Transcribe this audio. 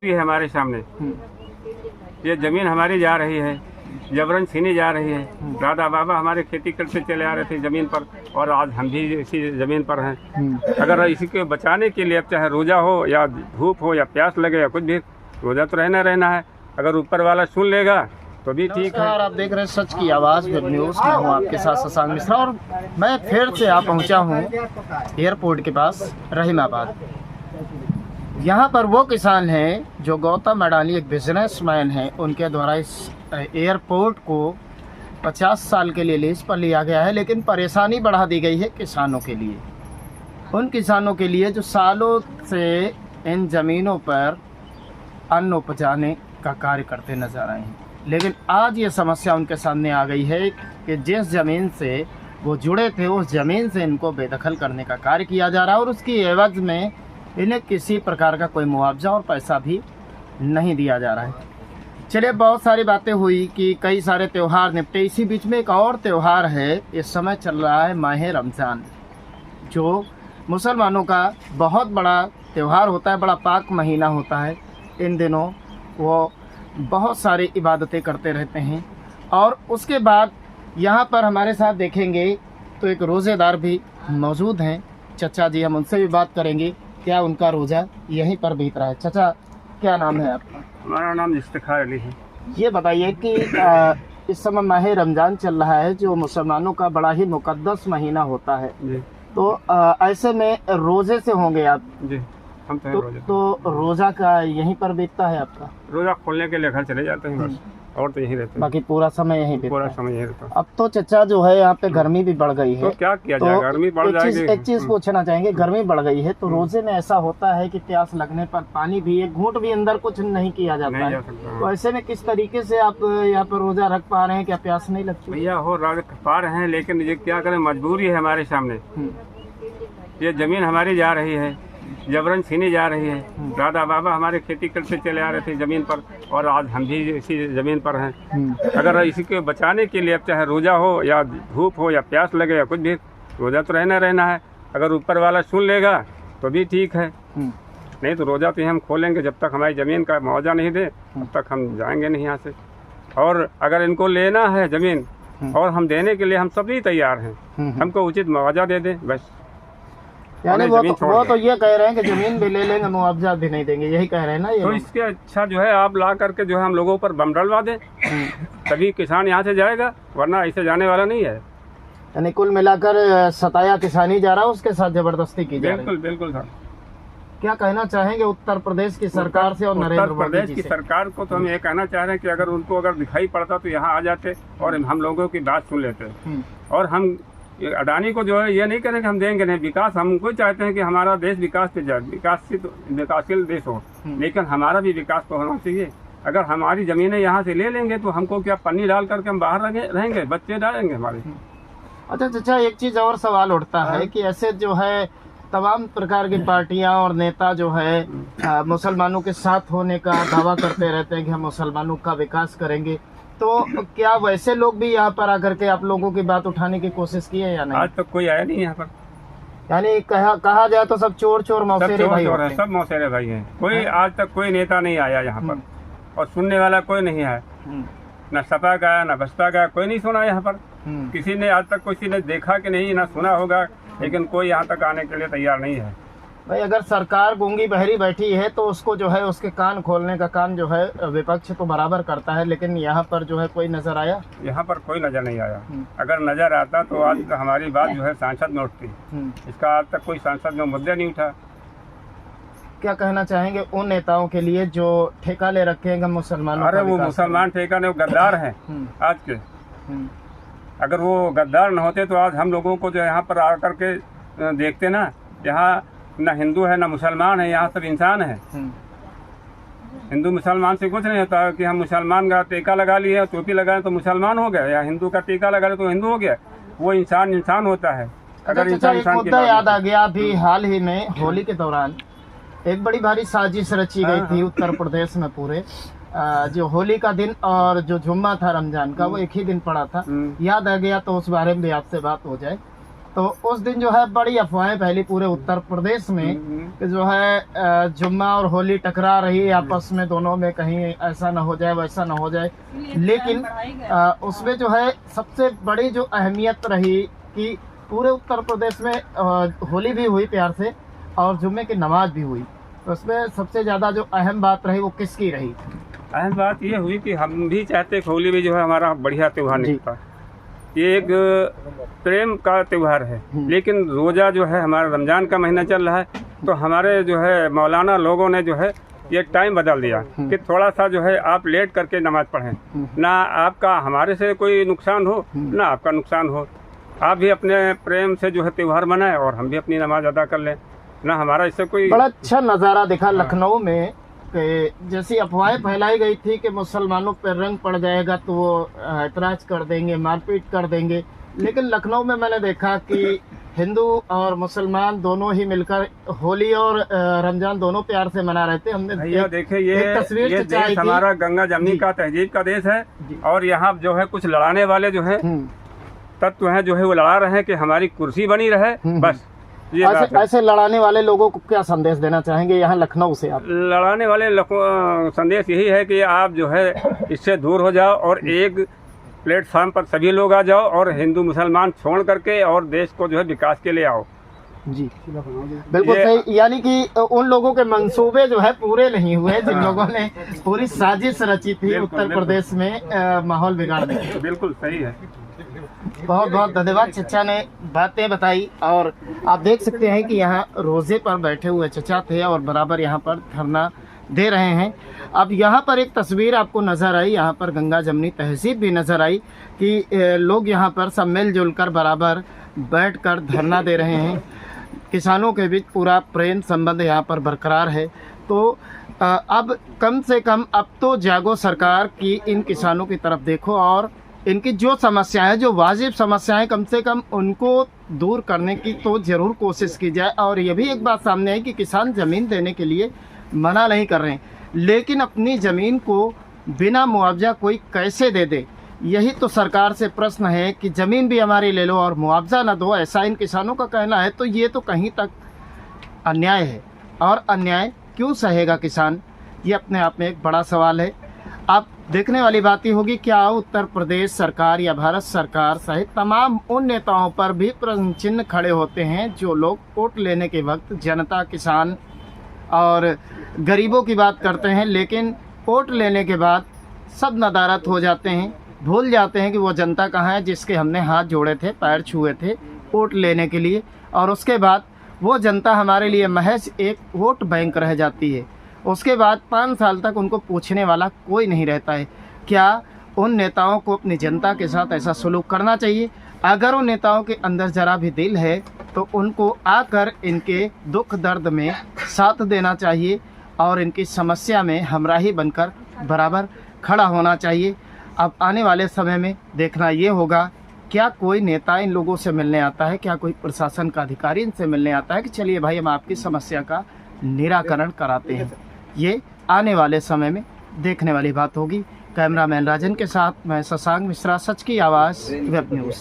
है हमारे सामने। ये जमीन हमारी जा रही है, जबरन छीनी जा रही है। दादा बाबा हमारे खेती करते चले आ रहे थे जमीन पर, और आज हम भी इसी जमीन पर हैं। अगर इसी को बचाने के लिए अब चाहे रोजा हो या धूप हो या प्यास लगे या कुछ भी, रोजा तो रहना है। अगर ऊपर वाला सुन लेगा तो भी ठीक है। आप देख रहे हैं सच की आवाज़ वेब न्यूज़। मैं हूँ आपके साथ शशांक मिश्रा, और मैं फिर से आ पहुँचा हूँ एयरपोर्ट के पास रहीमाबाद। यहाँ पर वो किसान हैं जो गौतम अडानी एक बिजनेसमैन हैं, उनके द्वारा इस एयरपोर्ट को 50 साल के लिए लीज पर लिया गया है। लेकिन परेशानी बढ़ा दी गई है किसानों के लिए, उन किसानों के लिए जो सालों से इन ज़मीनों पर अन्न उपजाने का कार्य करते नजर आए हैं। लेकिन आज ये समस्या उनके सामने आ गई है कि जिस ज़मीन से वो जुड़े थे उस ज़मीन से इनको बेदखल करने का कार्य किया जा रहा है, और उसकी एवज में इन्हें किसी प्रकार का कोई मुआवजा और पैसा भी नहीं दिया जा रहा है। चलिए, बहुत सारी बातें हुई कि कई सारे त्यौहार निपटे। इसी बीच में एक और त्यौहार है, इस समय चल रहा है माह रमज़ान, जो मुसलमानों का बहुत बड़ा त्यौहार होता है, बड़ा पाक महीना होता है। इन दिनों वो बहुत सारी इबादतें करते रहते हैं। और उसके बाद यहाँ पर हमारे साथ देखेंगे तो एक रोज़ेदार भी मौजूद हैं, चचा जी। हम उनसे भी बात करेंगे क्या उनका रोज़ा यहीं पर बीत रहा है। चचा, क्या नाम है आपका? हमारा नाम इफ्तिखार अली है। ये बताइए कि इस समय माह रमज़ान चल रहा है, जो मुसलमानों का बड़ा ही मुकद्दस महीना होता है जी। तो ऐसे में रोज़े से होंगे आप जी, हम तो रोज़ा का यहीं पर बीतता है आपका? रोजा खोलने के लिए घर चले जाते हैं बस, और तो यहीं रहते हैं। बाकी पूरा समय यहीं बीतता पूरा है। समय यहीं रहता है। अब तो चचा जो है यहाँ पे गर्मी भी बढ़ गई है, तो क्या किया जाए, गर्मी बढ़ जाएगी। एक चीज पूछना चाहेंगे, गर्मी बढ़ गई है तो रोजे में ऐसा होता है कि प्यास लगने पर पानी भी एक घूंट भी अंदर कुछ नहीं किया जाता नहीं है। जा सकता। तो ऐसे में किस तरीके से आप यहाँ पर रोजा रख पा रहे हैं? क्या प्यास नहीं लगती? भैया हो रख पा रहे हैं, लेकिन ये क्या करें, मजबूरी है हमारे सामने। ये जमीन हमारी जा रही है, जबरन छीनी जा रही है। दादा बाबा हमारे खेती करते चले आ रहे थे जमीन पर, और आज हम भी इसी जमीन पर हैं। अगर इसी को बचाने के लिए अब चाहे रोजा हो या धूप हो या प्यास लगे या कुछ भी, रोजा तो रहना है। अगर ऊपर वाला सुन लेगा तो भी ठीक है, नहीं तो रोजा तो हम खोलेंगे जब तक हमारी ज़मीन का मुआवजा नहीं दे, तब तक हम जाएंगे नहीं यहाँ से। और अगर इनको लेना है ज़मीन, और हम देने के लिए हम सभी तैयार हैं, हमको उचित मुआवजा दे दें बस। यानी वो तो ये कह रहे हैं कि जमीन भी ले लेंगे, मुआवजा भी नहीं देंगे, यही कह रहे हैं ना ये? तो इसके अच्छा जो है आप ला करके जो है हम लोगों पर बम डलवा दें, तभी किसान यहाँ से जाएगा, वरना ऐसे जाने वाला नहीं है। यानी कुल मिलाकर सताया किसानी जा रहा है, उसके साथ जबरदस्ती की जा रही है। बिल्कुल बिल्कुल सर। क्या कहना चाहेंगे उत्तर प्रदेश की सरकार से और नरेंद्र उत्तर प्रदेश की सरकार को तो हम ये कहना चाह रहे हैं कि अगर उनको अगर दिखाई पड़ता तो यहाँ आ जाते और हम लोगों की बात सुन लेते। और हम अडानी को जो है ये नहीं करें कि हम देंगे नहीं, विकास हमको चाहते हैं कि हमारा देश विकास पे जाए, विकासशील देश हो, लेकिन हमारा भी विकास तो होना चाहिए। अगर हमारी ज़मीनें यहाँ से ले लेंगे तो हमको क्या पन्नी डाल करके हम बाहर रहेंगे, बच्चे डालेंगे हमारे। अच्छा चाचा, एक चीज़ और सवाल उठता है कि ऐसे जो है तमाम प्रकार की पार्टियां और नेता जो है मुसलमानों के साथ होने का दावा करते रहते हैं कि हम मुसलमानों का विकास करेंगे, तो क्या वैसे लोग भी यहाँ पर आकर के आप लोगों की बात उठाने की कोशिश की है या नहीं? आज तक कोई आया नहीं यहाँ पर। यानी कहा जाए तो सब चोर मौसेरे भाई होते हैं। सब मौसेरे भाई हैं। कोई आज तक कोई नेता नहीं आया यहाँ पर, और सुनने वाला कोई नहीं आया। न सपा का न बसपा का कोई नहीं सुना यहाँ पर। किसी ने आज तक किसी ने देखा कि नहीं, ना सुना होगा, लेकिन कोई यहाँ तक आने के लिए तैयार नहीं है। भाई, अगर सरकार गूंगी बहरी बैठी है तो उसको जो है उसके कान खोलने का काम जो है विपक्ष तो बराबर करता है, लेकिन यहाँ पर जो है कोई नजर आया? यहाँ पर कोई नजर नहीं आया। अगर नजर आता तो आज हमारी बात जो है सांसद में उठती। इसका आज तक कोई सांसद में मुद्दे नहीं उठा। क्या कहना चाहेंगे उन नेताओं के लिए जो ठेका ले रखे हैं मुसलमानों? अरे वो मुसलमान ठेका नहीं, गद्दार हैं आज के। अगर वो गद्दार न होते तो आज हम लोगों को जो यहाँ पर आकर के देखते ना, यहाँ न हिंदू है न मुसलमान है, यहाँ सब इंसान है। हिंदू मुसलमान से कुछ नहीं होता कि हम मुसलमान का टीका लगा लिए, टोपी लगाए तो मुसलमान हो गया, या हिंदू का टीका लगा ले तो हिंदू हो गया। वो इंसान होता है। अगर इंसान मुद्दा याद आ गया, अभी हाल ही में होली के दौरान एक बड़ी भारी साजिश रची गई थी उत्तर प्रदेश में पूरे। जो होली का दिन और जो जुम्मा था रमजान का, वो एक ही दिन पड़ा था। याद आ गया तो उस बारे में भी आपसे बात हो जाए। तो उस दिन जो है बड़ी अफवाहें फैली पूरे उत्तर प्रदेश में कि जो है जुम्मा और होली टकरा रही आपस में, दोनों में कहीं ऐसा ना हो जाए वैसा ना हो जाए। लेकिन उसमें जो है सबसे बड़ी जो अहमियत रही कि पूरे उत्तर प्रदेश में होली भी हुई प्यार से और जुम्मे की नमाज भी हुई। तो उसमें सबसे ज़्यादा जो अहम बात रही वो किसकी रही? अहम बात ये हुई कि हम भी चाहते हैं होली भी जो है हमारा बढ़िया त्यौहार निकलता। ये एक प्रेम का त्यौहार है, लेकिन रोज़ा जो है हमारा रमज़ान का महीना चल रहा है, तो हमारे जो है मौलाना लोगों ने जो है ये टाइम बदल दिया कि थोड़ा सा जो है आप लेट करके नमाज़ पढ़ें, ना आपका हमारे से कोई नुकसान हो ना आपका नुकसान हो। आप भी अपने प्रेम से जो है त्यौहार मनाएं और हम भी अपनी नमाज अदा कर लें, ना हमारा इससे कोई। बड़ा अच्छा नज़ारा दिखा लखनऊ में कि जैसी अफवाहें फैलाई गई थी कि मुसलमानों पर रंग पड़ जाएगा तो वो ऐतराज़ कर देंगे, मारपीट कर देंगे, लेकिन लखनऊ में मैंने देखा कि हिंदू और मुसलमान दोनों ही मिलकर होली और रमजान दोनों प्यार से मना रहे थे। हमने देखिए ये देश हमारा गंगा जमनी का तहजीब का देश है, और यहाँ जो है कुछ लड़ाने वाले जो है तत्व हैं जो है वो लड़ा रहे हैं कि हमारी कुर्सी बनी रहे, बस ये ऐसे लड़ाने वाले लोगों को क्या संदेश देना चाहेंगे यहाँ लखनऊ से? आप लड़ाने वाले संदेश यही है कि आप जो है इससे दूर हो जाओ और एक प्लेटफार्म पर सभी लोग आ जाओ और हिंदू मुसलमान छोड़ करके और देश को जो है विकास के लिए आओ। जी बिल्कुल सही। यानी कि उन लोगों के मंसूबे जो है पूरे नहीं हुए जिन लोगों ने पूरी साजिश रची थी उत्तर प्रदेश में माहौल बिगाड़ने की। बिल्कुल सही है। बहुत बहुत धन्यवाद। चचा ने बातें बताई और आप देख सकते हैं कि यहाँ रोजे पर बैठे हुए चचा थे और बराबर यहाँ पर धरना दे रहे हैं। अब यहाँ पर एक तस्वीर आपको नज़र आई, यहाँ पर गंगा जमनी तहजीब भी नज़र आई कि लोग यहाँ पर सब मिलजुल कर बराबर बैठकर धरना दे रहे हैं। किसानों के बीच पूरा प्रेम संबंध यहाँ पर बरकरार है। तो अब कम से कम अब तो जागो सरकार की इन किसानों की तरफ देखो और इनकी जो समस्याएं, जो वाजिब समस्याएं, कम से कम उनको दूर करने की तो ज़रूर कोशिश की जाए। और ये भी एक बात सामने आई कि किसान ज़मीन देने के लिए मना नहीं कर रहे हैं, लेकिन अपनी ज़मीन को बिना मुआवजा कोई कैसे दे दे, यही तो सरकार से प्रश्न है कि ज़मीन भी हमारी ले लो और मुआवजा ना दो, ऐसा इन किसानों का कहना है। तो ये तो कहीं तक अन्याय है, और अन्याय क्यों सहेगा किसान, ये अपने आप में एक बड़ा सवाल है। अब देखने वाली बात ही होगी क्या उत्तर प्रदेश सरकार या भारत सरकार सहित तमाम उन नेताओं पर भी प्रश्न चिन्ह खड़े होते हैं जो लोग वोट लेने के वक्त जनता, किसान और गरीबों की बात करते हैं, लेकिन वोट लेने के बाद सब नदारत हो जाते हैं, भूल जाते हैं कि वो जनता कहाँ है जिसके हमने हाथ जोड़े थे, पैर छुए थे वोट लेने के लिए, और उसके बाद वो जनता हमारे लिए महज एक वोट बैंक रह जाती है। उसके बाद 5 साल तक उनको पूछने वाला कोई नहीं रहता है। क्या उन नेताओं को अपनी जनता के साथ ऐसा सलूक करना चाहिए? अगर उन नेताओं के अंदर ज़रा भी दिल है तो उनको आकर इनके दुख दर्द में साथ देना चाहिए और इनकी समस्या में हमराही बनकर बराबर खड़ा होना चाहिए। अब आने वाले समय में देखना ये होगा क्या कोई नेता इन लोगों से मिलने आता है, क्या कोई प्रशासन का अधिकारी इनसे मिलने आता है कि चलिए भाई हम आपकी समस्या का निराकरण कराते हैं। ये आने वाले समय में देखने वाली बात होगी। कैमरामैन राजन के साथ मैं शशांक मिश्रा, सच की आवाज़, वेब न्यूज़।